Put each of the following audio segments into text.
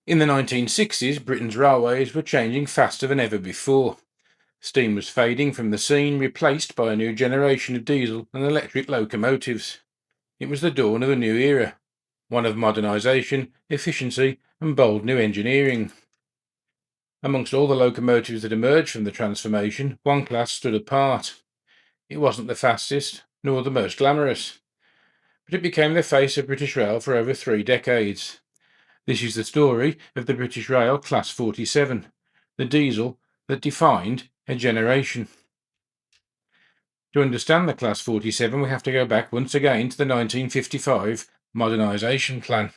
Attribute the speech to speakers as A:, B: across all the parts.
A: In the 1960s, Britain's railways were changing faster than ever before. Steam was fading from the scene, replaced by a new generation of diesel and electric locomotives. It was the dawn of a new era, one of modernisation, efficiency, and bold new engineering. Amongst all the locomotives that emerged from the transformation, one class stood apart. It wasn't the fastest, nor the most glamorous, but it became the face of British Rail for over 3 decades. This is the story of the British Rail Class 47, the diesel that defined a generation. To understand the Class 47, we have to go back once again to the 1955 modernisation plan.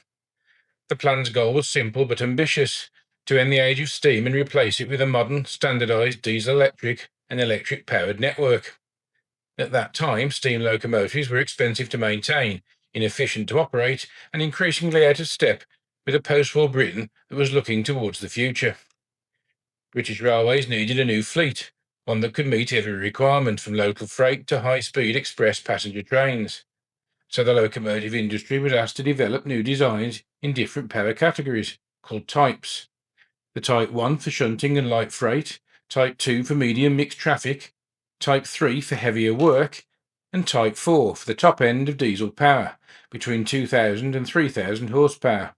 A: The plan's goal was simple but ambitious: to end the age of steam and replace it with a modern, standardised diesel-electric and electric-powered network. At that time, steam locomotives were expensive to maintain, inefficient to operate, and increasingly out of step with a post-war Britain that was looking towards the future. British Railways needed a new fleet, one that could meet every requirement from local freight to high-speed express passenger trains. So the locomotive industry was asked to develop new designs in different power categories, called types. The Type 1 for shunting and light freight, Type 2 for medium mixed traffic, Type 3 for heavier work, and Type 4 for the top end of diesel power, between 2,000 and 3,000 horsepower.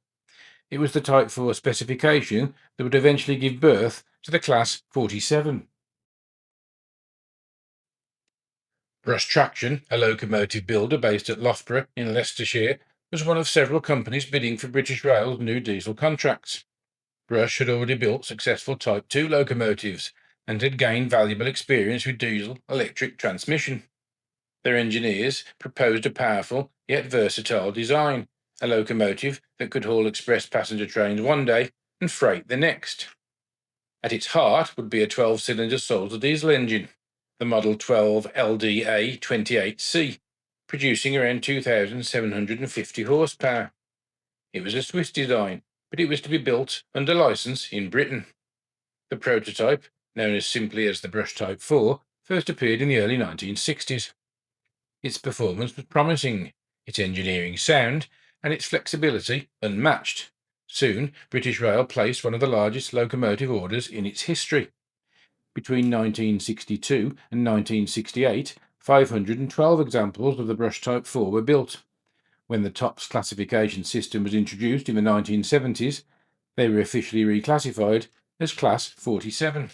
A: It was the Type 4 specification that would eventually give birth to the Class 47. Brush Traction, a locomotive builder based at Loughborough in Leicestershire, was one of several companies bidding for British Rail's new diesel contracts. Brush had already built successful Type 2 locomotives and had gained valuable experience with diesel-electric transmission. Their engineers proposed a powerful yet versatile design, a locomotive that could haul express passenger trains one day and freight the next. At its heart would be a 12-cylinder Sulzer diesel engine, the Model 12 LDA 28C, producing around 2,750 horsepower. It was a Swiss design, but it was to be built under licence in Britain. The prototype, known as simply as the Brush Type 4, first appeared in the early 1960s. Its performance was promising, its engineering sound, and its flexibility unmatched. Soon, British Rail placed one of the largest locomotive orders in its history. Between 1962 and 1968, 512 examples of the Brush Type 4 were built. When the TOPS classification system was introduced in the 1970s, they were officially reclassified as Class 47.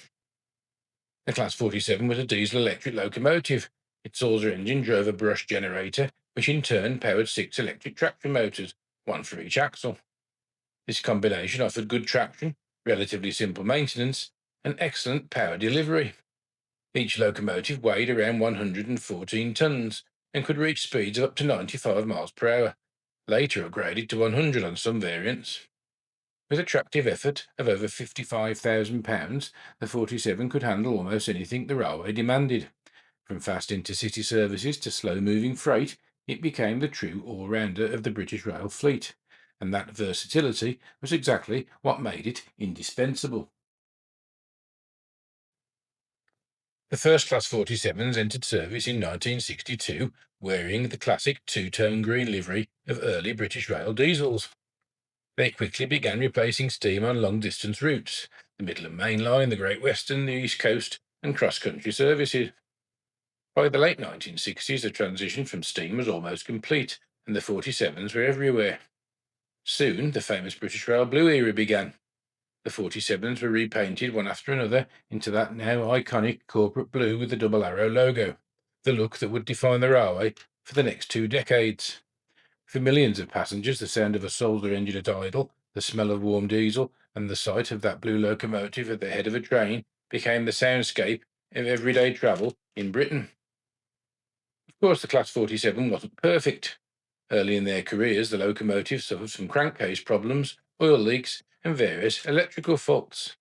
A: The Class 47 was a diesel-electric locomotive. Its Sulzer engine drove a brush generator, which in turn powered 6 electric traction motors, one for each axle. This combination offered good traction, relatively simple maintenance, and excellent power delivery. Each locomotive weighed around 114 tons and could reach speeds of up to 95 miles per hour, later upgraded to 100 on some variants. With a tractive effort of over £55,000, the 47 could handle almost anything the railway demanded. From fast intercity services to slow-moving freight, it became the true all-rounder of the British Rail fleet, and that versatility was exactly what made it indispensable. The first Class 47s entered service in 1962, wearing the classic two-tone green livery of early British Rail diesels. They quickly began replacing steam on long-distance routes, the Midland Main Line, the Great Western, the East Coast, and cross-country services. By the late 1960s, the transition from steam was almost complete, and the 47s were everywhere. Soon, the famous British Rail Blue era began. The 47s were repainted one after another into that now iconic corporate blue with the double arrow logo, the look that would define the railway for the next 2 decades. For millions of passengers, the sound of a Sulzer engine at idle, the smell of warm diesel, and the sight of that blue locomotive at the head of a train became the soundscape of everyday travel in Britain. Of course, the Class 47 wasn't perfect. Early in their careers, the locomotives suffered from crankcase problems, oil leaks, and various electrical faults.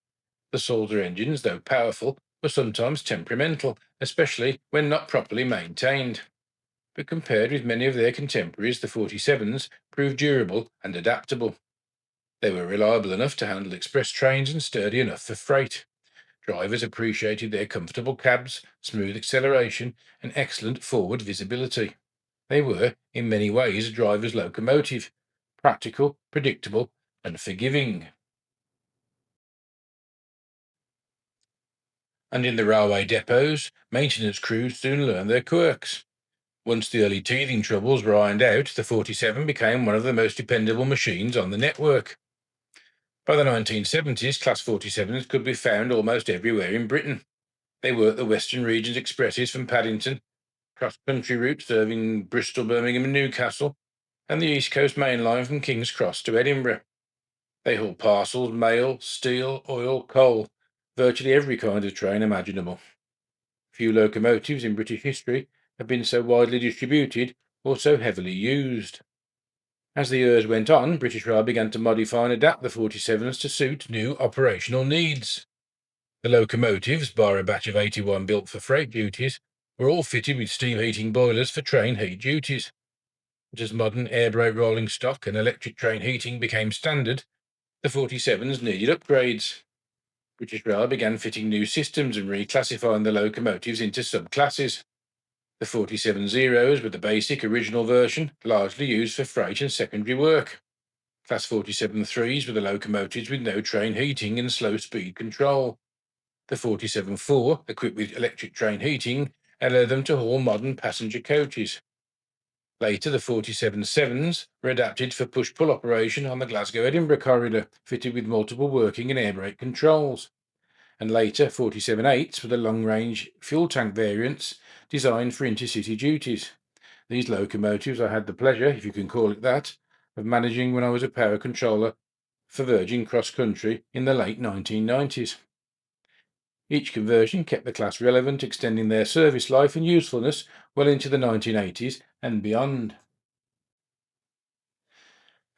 A: The Sulzer engines, though powerful, were sometimes temperamental, especially when not properly maintained. But compared with many of their contemporaries, the 47s proved durable and adaptable. They were reliable enough to handle express trains and sturdy enough for freight. Drivers appreciated their comfortable cabs, smooth acceleration, and excellent forward visibility. They were, in many ways, a driver's locomotive: practical, predictable, and forgiving. And in the railway depots, maintenance crews soon learned their quirks. Once the early teething troubles were ironed out, the 47 became one of the most dependable machines on the network. By the 1970s, Class 47s could be found almost everywhere in Britain. They worked the Western Region's expresses from Paddington, cross-country routes serving Bristol, Birmingham and Newcastle, and the East Coast Main Line from King's Cross to Edinburgh. They hauled parcels, mail, steel, oil, coal, virtually every kind of train imaginable. Few locomotives in British history have been so widely distributed or so heavily used. As the years went on, British Rail began to modify and adapt the 47s to suit new operational needs. The locomotives, bar a batch of 81 built for freight duties, were all fitted with steam heating boilers for train heat duties. But as modern air brake rolling stock and electric train heating became standard, the 47s needed upgrades. British Rail began fitting new systems and reclassifying the locomotives into subclasses. The 47 Zeros were the basic original version, largely used for freight and secondary work. Class 47 3s were the locomotives with no train heating and slow speed control. The 47 4, equipped with electric train heating, allowed them to haul modern passenger coaches. Later, the 47 7s were adapted for push-pull operation on the Glasgow-Edinburgh corridor, fitted with multiple working and air brake controls. And later, 47 8s were the long-range fuel tank variants designed for intercity duties. These locomotives I had the pleasure, if you can call it that, of managing when I was a power controller for Virgin Cross Country in the late 1990s. Each conversion kept the class relevant, extending their service life and usefulness well into the 1980s and beyond.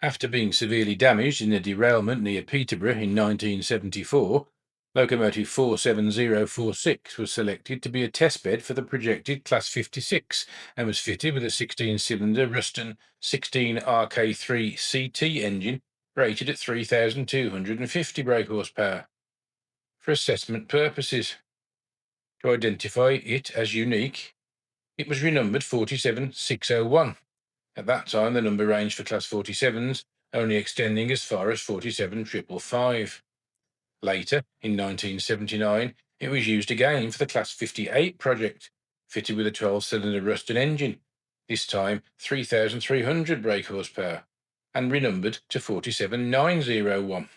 A: After being severely damaged in a derailment near Peterborough in 1974, Locomotive 47046 was selected to be a testbed for the projected Class 56 and was fitted with a 16-cylinder Ruston 16RK3 CT engine rated at 3,250 brake horsepower. For assessment purposes, to identify it as unique, it was renumbered 47601. At that time, the number range for Class 47s only extending as far as 47555. Later, in 1979, it was used again for the Class 58 project, fitted with a 12-cylinder Ruston engine, this time 3,300 brake horsepower, and renumbered to 47901.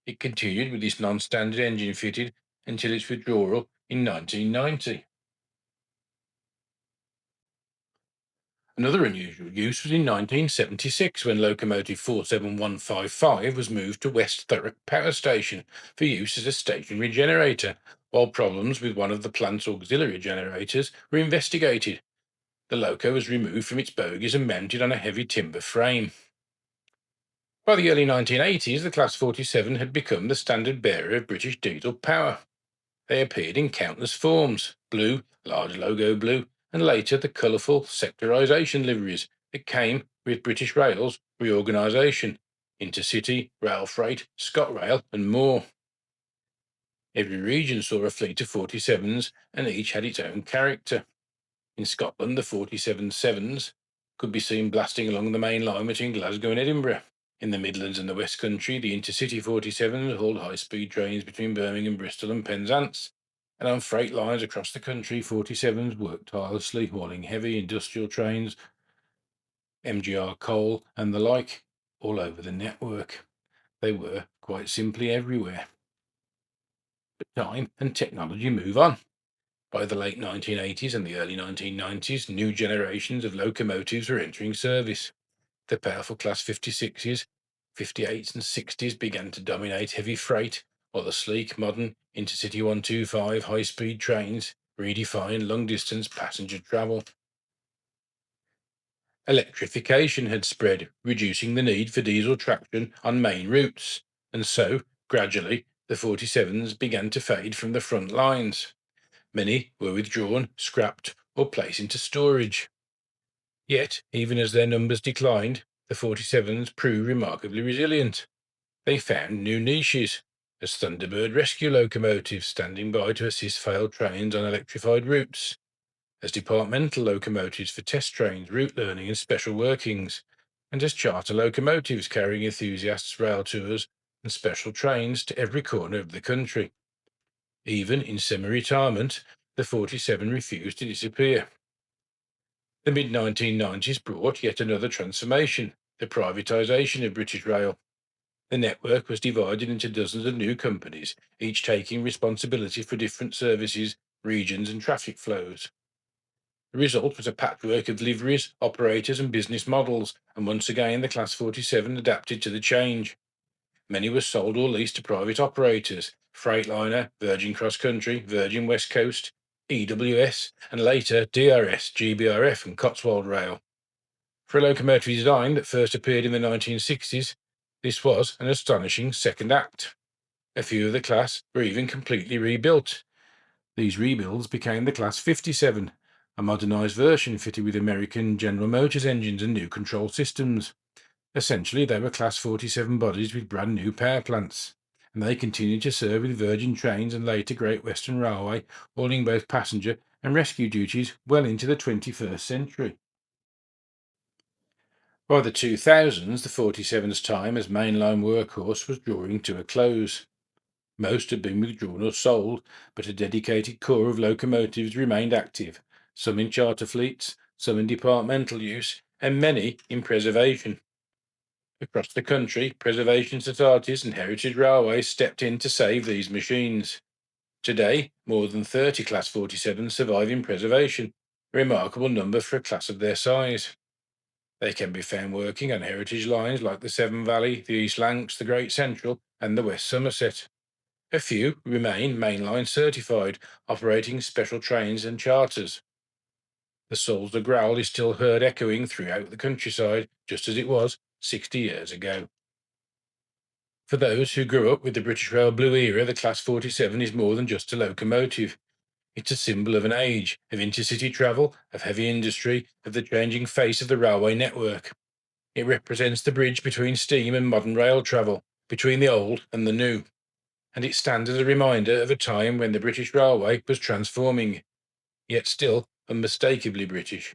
A: It continued with this non-standard engine fitted until its withdrawal in 1990. Another unusual use was in 1976 when locomotive 47155 was moved to West Thurrock Power Station for use as a stationary generator, while problems with one of the plant's auxiliary generators were investigated. The loco was removed from its bogies and mounted on a heavy timber frame. By the early 1980s, the Class 47 had become the standard bearer of British diesel power. They appeared in countless forms: blue, large logo blue, and later the colourful sectorisation liveries that came with British Rail's reorganisation, Intercity, Rail Freight, ScotRail, and more. Every region saw a fleet of 47s, and each had its own character. In Scotland, the 47 sevens could be seen blasting along the main line between Glasgow and Edinburgh. In the Midlands and the West Country, the Intercity 47s hauled high-speed trains between Birmingham, Bristol and Penzance, and on freight lines across the country, 47s worked tirelessly, hauling heavy industrial trains, MGR coal and the like, all over the network. They were, quite simply, everywhere. But time and technology move on. By the late 1980s and the early 1990s, new generations of locomotives were entering service. The powerful Class 56s, 58s and 60s began to dominate heavy freight, while the sleek, modern Intercity 125 high-speed trains redefined long-distance passenger travel. Electrification had spread, reducing the need for diesel traction on main routes, and so, gradually, the 47s began to fade from the front lines. Many were withdrawn, scrapped, or placed into storage. Yet, even as their numbers declined, the 47s proved remarkably resilient. They found new niches, as Thunderbird rescue locomotives standing by to assist failed trains on electrified routes, as departmental locomotives for test trains, route learning and special workings, and as charter locomotives carrying enthusiasts' rail tours and special trains to every corner of the country. Even in semi-retirement, the 47 refused to disappear. The mid-1990s brought yet another transformation, the privatisation of British Rail. The network was divided into dozens of new companies, each taking responsibility for different services, regions and traffic flows. The result was a patchwork of liveries, operators and business models, and once again the Class 47 adapted to the change. Many were sold or leased to private operators, Freightliner, Virgin Cross Country, Virgin West Coast, EWS, and later DRS, GBRF and Cotswold Rail. For a locomotive design that first appeared in the 1960s, this was an astonishing second act. A few of the class were even completely rebuilt. These rebuilds became the Class 57, a modernised version fitted with American General Motors engines and new control systems. Essentially, they were Class 47 bodies with brand new power plants, and they continued to serve with Virgin Trains and later Great Western Railway, hauling both passenger and rescue duties well into the 21st century. By the 2000s, the 47's time as mainline workhorse was drawing to a close. Most had been withdrawn or sold, but a dedicated core of locomotives remained active, some in charter fleets, some in departmental use, and many in preservation. Across the country, preservation societies and heritage railways stepped in to save these machines. Today, more than 30 Class 47s survive in preservation, a remarkable number for a class of their size. They can be found working on heritage lines like the Severn Valley, the East Lancs, the Great Central, and the West Somerset. A few remain mainline certified, operating special trains and charters. The Solsder growl is still heard echoing throughout the countryside, just as it was 60 years ago. For those who grew up with the British Rail Blue era, the Class 47 is more than just a locomotive. It's a symbol of an age, of intercity travel, of heavy industry, of the changing face of the railway network. It represents the bridge between steam and modern rail travel, between the old and the new. And it stands as a reminder of a time when the British Railway was transforming, yet still unmistakably British.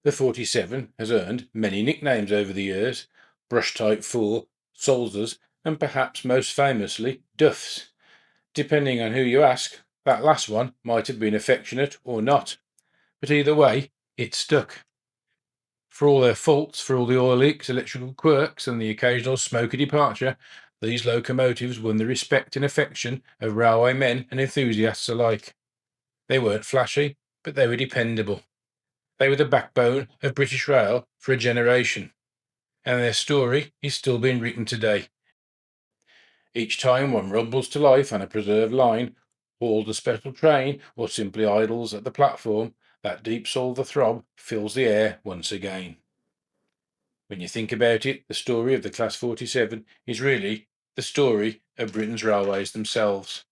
A: The 47 has earned many nicknames over the years: Brush Type 4, Solsers, and perhaps most famously, Duffs. Depending on who you ask, that last one might have been affectionate or not, but either way, it stuck. For all their faults, for all the oil leaks, electrical quirks, and the occasional smoky departure, these locomotives won the respect and affection of railway men and enthusiasts alike. They weren't flashy, but they were dependable. They were the backbone of British rail for a generation, and their story is still being written today. Each time one rumbles to life on a preserved line, hauled a special train, or simply idles at the platform, that deep sulphur throb fills the air once again. When you think about it, the story of the Class 47 is really the story of Britain's railways themselves.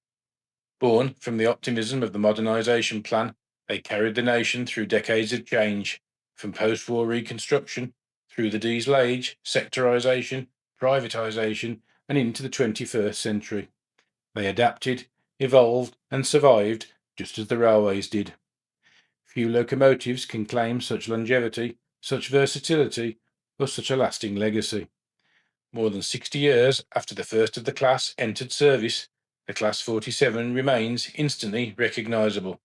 A: Born from the optimism of the modernisation plan, they carried the nation through decades of change, from post-war reconstruction, through the diesel age, sectorisation, privatisation, and into the 21st century. They adapted, evolved, and survived just as the railways did. Few locomotives can claim such longevity, such versatility, or such a lasting legacy. More than 60 years after the first of the class entered service, the Class 47 remains instantly recognisable.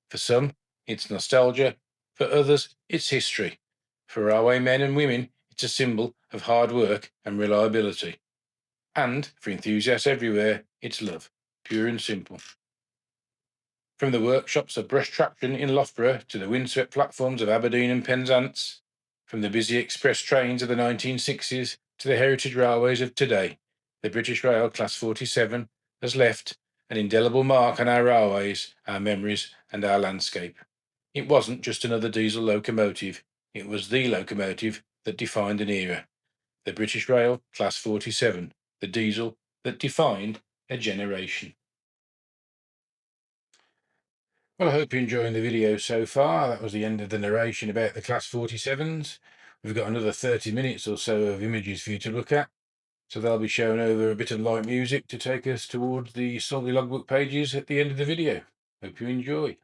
A: For some, it's nostalgia; for others, it's history. For railway men and women, it's a symbol of hard work and reliability. And for enthusiasts everywhere, it's love, pure and simple. From the workshops of Brush Traction in Loughborough to the windswept platforms of Aberdeen and Penzance, from the busy express trains of the 1960s to the heritage railways of today, the British Rail Class 47 has left an indelible mark on our railways, our memories, and our landscape. It wasn't just another diesel locomotive, it was the locomotive that defined an era. The British Rail Class 47, the diesel that defined a generation. Well, I hope you're enjoying the video so far. That was the end of the narration about the Class 47s. We've got another 30 minutes or so of images for you to look at. So they'll be shown over a bit of light music to take us towards the solid logbook pages at the end of the video. Hope you enjoy.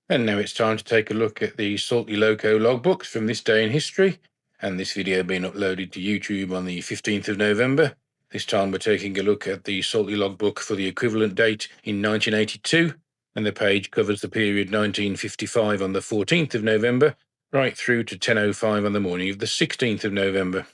A: And now it's time to take a look at the Salty Loco logbooks from this day in history, and this video being uploaded to YouTube on the 15th of November. This time we're taking a look at the Salty logbook for the equivalent date in 1982, and the page covers the period 1955 on the 14th of November, right through to 10:05 on the morning of the 16th of November.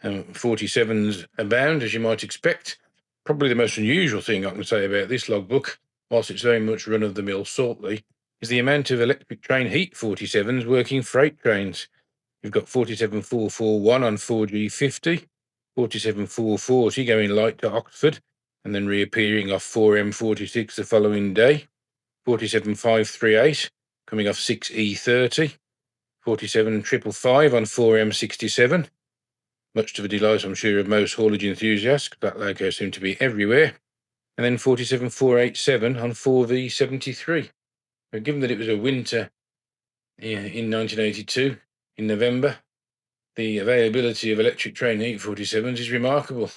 A: 47s abound, as you might expect. Probably the most unusual thing I can say about this logbook, whilst it's very much run-of-the-mill Saltly, is the amount of electric train heat 47s working freight trains. You've got 47441 on 4G50, 47440 going light to Oxford, and then reappearing off 4M46 the following day, 47538 coming off 6E30, 47555 on 4M67, much to the delight, I'm sure, of most haulage enthusiasts. That logo seemed to be everywhere. And then 47487 on 4V73. But given that it was a winter in 1982, in November, the availability of electric train heat 47s is remarkable.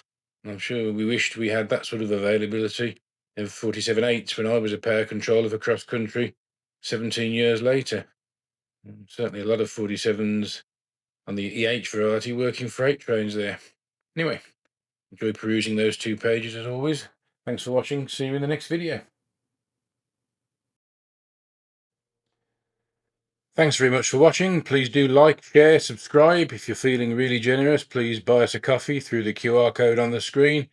A: I'm sure we wished we had that sort of availability of 47.8s when I was a power controller for cross country 17 years later. And certainly a lot of 47s on the EH variety working freight trains there. Anyway, enjoy perusing those two pages as always. Thanks for watching. See you in the next video. Thanks very much for watching. Please do like, share, subscribe. If you're feeling really generous, please buy us a coffee through the QR code on the screen.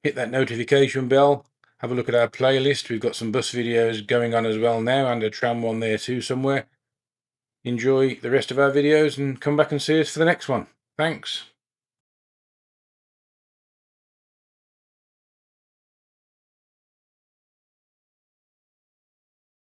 A: Hit that notification bell. Have a look at our playlist. We've got some bus videos going on as well now, and a tram one there too somewhere. Enjoy the rest of our videos and come back and see us for the next one. Thanks.